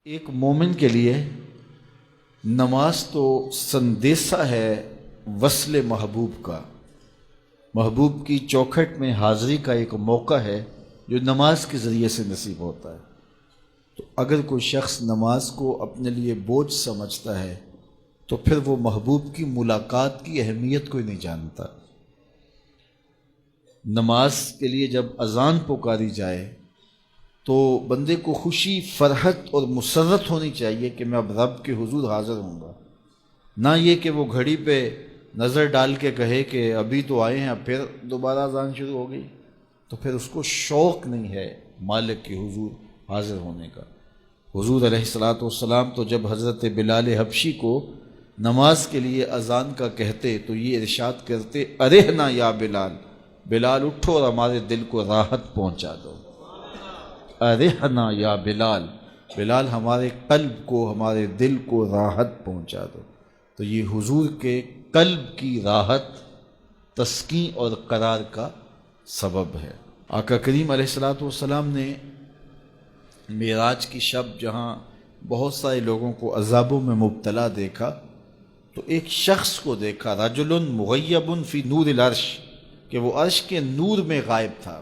ایک مومن کے لیے نماز تو سندیسہ ہے وصل محبوب کا، محبوب کی چوکھٹ میں حاضری کا ایک موقع ہے جو نماز کے ذریعے سے نصیب ہوتا ہے۔ تو اگر کوئی شخص نماز کو اپنے لیے بوجھ سمجھتا ہے تو پھر وہ محبوب کی ملاقات کی اہمیت کو ہی نہیں جانتا۔ نماز کے لیے جب اذان پکاری جائے تو بندے کو خوشی، فرحت اور مسرت ہونی چاہیے کہ میں اب رب کے حضور حاضر ہوں گا، نہ یہ کہ وہ گھڑی پہ نظر ڈال کے کہے کہ ابھی تو آئے ہیں اب پھر دوبارہ اذان شروع ہو گئی، تو پھر اس کو شوق نہیں ہے مالک کے حضور حاضر ہونے کا۔ حضور علیہ الصلاۃ والسلام تو جب حضرت بلال حبشی کو نماز کے لیے اذان کا کہتے تو یہ ارشاد کرتے، ارحنا یا بلال، بلال اٹھو اور ہمارے دل کو راحت پہنچا دو۔ ارحنا یا بلال، بلال ہمارے قلب کو، ہمارے دل کو راحت پہنچا دو۔ تو یہ حضور کے قلب کی راحت، تسکین اور قرار کا سبب ہے۔ آقا کریم علیہ الصلاۃ والسلام نے معراج کی شب جہاں بہت سارے لوگوں کو عذابوں میں مبتلا دیکھا تو ایک شخص کو دیکھا، رجل مغیب فی نور العرش، کہ وہ عرش کے نور میں غائب تھا،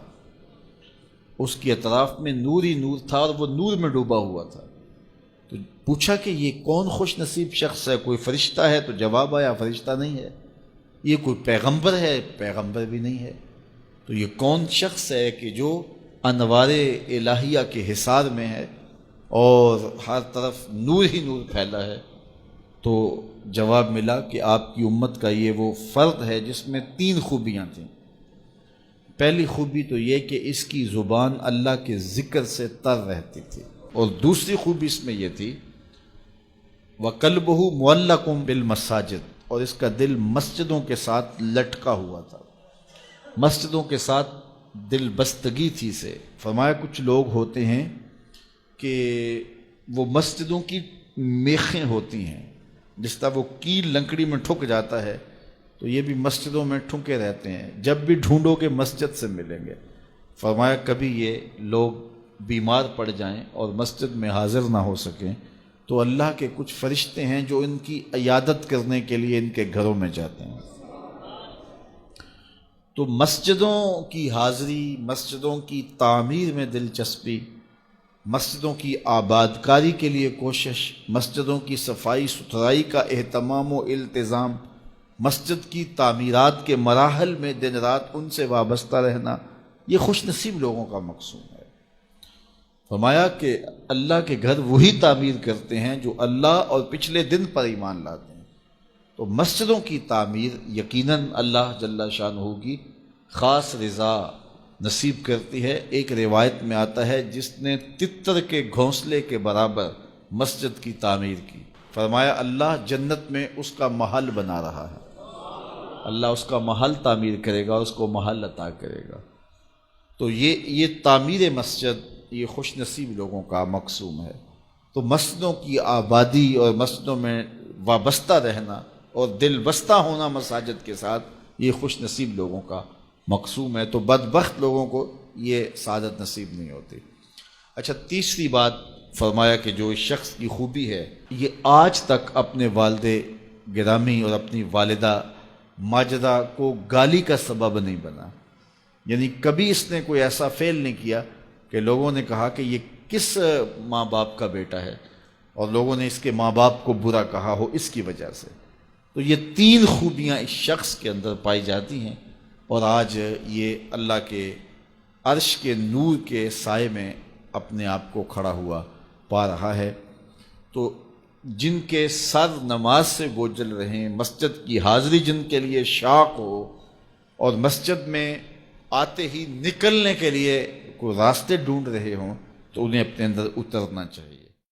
اس کے اطراف میں نور ہی نور تھا اور وہ نور میں ڈوبا ہوا تھا۔ تو پوچھا کہ یہ کون خوش نصیب شخص ہے؟ کوئی فرشتہ ہے؟ تو جواب آیا فرشتہ نہیں ہے۔ یہ کوئی پیغمبر ہے؟ پیغمبر بھی نہیں ہے۔ تو یہ کون شخص ہے کہ جو انوار الہیہ کے حصار میں ہے اور ہر طرف نور ہی نور پھیلا ہے؟ تو جواب ملا کہ آپ کی امت کا یہ وہ فرد ہے جس میں 3 خوبیاں تھیں۔ پہلی خوبی تو یہ کہ اس کی زبان اللہ کے ذکر سے تر رہتی تھی، اور دوسری خوبی اس میں یہ تھی وَقَلْبُهُ مُعَلَّقٌ بِالْمَسَاجِدِ، اور اس کا دل مسجدوں کے ساتھ لٹکا ہوا تھا، مسجدوں کے ساتھ دل بستگی تھی سے۔ فرمایا کچھ لوگ ہوتے ہیں کہ وہ مسجدوں کی میخیں ہوتی ہیں، جس طرح وہ کیل لکڑی میں ٹھک جاتا ہے تو یہ بھی مسجدوں میں ٹھکے رہتے ہیں، جب بھی ڈھونڈو گے مسجد سے ملیں گے۔ فرمایا کبھی یہ لوگ بیمار پڑ جائیں اور مسجد میں حاضر نہ ہو سکیں تو اللہ کے کچھ فرشتے ہیں جو ان کی عیادت کرنے کے لیے ان کے گھروں میں جاتے ہیں۔ تو مسجدوں کی حاضری، مسجدوں کی تعمیر میں دلچسپی، مسجدوں کی آباد کاری کے لیے کوشش، مسجدوں کی صفائی ستھرائی کا اہتمام و التزام، مسجد کی تعمیرات کے مراحل میں دن رات ان سے وابستہ رہنا، یہ خوش نصیب لوگوں کا مقصود ہے۔ فرمایا کہ اللہ کے گھر وہی تعمیر کرتے ہیں جو اللہ اور پچھلے دن پر ایمان لاتے ہیں۔ تو مسجدوں کی تعمیر یقیناً اللہ جل شانہ کی خاص رضا نصیب کرتی ہے۔ ایک روایت میں آتا ہے جس نے تتر کے گھونسلے کے برابر مسجد کی تعمیر کی، فرمایا اللہ جنت میں اس کا محل بنا رہا ہے، اللہ اس کا محل تعمیر کرے گا اور اس کو محل عطا کرے گا۔ تو یہ تعمیر مسجد یہ خوش نصیب لوگوں کا مقصوم ہے۔ تو مسجدوں کی آبادی اور مسجدوں میں وابستہ رہنا اور دل بستہ ہونا مساجد کے ساتھ، یہ خوش نصیب لوگوں کا مقصوم ہے۔ تو بدبخت لوگوں کو یہ سعادت نصیب نہیں ہوتی۔ اچھا، تیسری بات فرمایا کہ جو اس شخص کی خوبی ہے یہ آج تک اپنے والد گرامی اور اپنی والدہ ماجدہ کو گالی کا سبب نہیں بنا، یعنی کبھی اس نے کوئی ایسا فعل نہیں کیا کہ لوگوں نے کہا کہ یہ کس ماں باپ کا بیٹا ہے اور لوگوں نے اس کے ماں باپ کو برا کہا ہو اس کی وجہ سے۔ تو یہ 3 خوبیاں اس شخص کے اندر پائی جاتی ہیں، اور آج یہ اللہ کے عرش کے نور کے سائے میں اپنے آپ کو کھڑا ہوا پا رہا ہے۔ تو جن کے سر نماز سے بوجھل رہیں، مسجد کی حاضری جن کے لیے شوق ہو اور مسجد میں آتے ہی نکلنے کے لیے کوئی راستے ڈھونڈ رہے ہوں، تو انہیں اپنے اندر اترنا چاہیے۔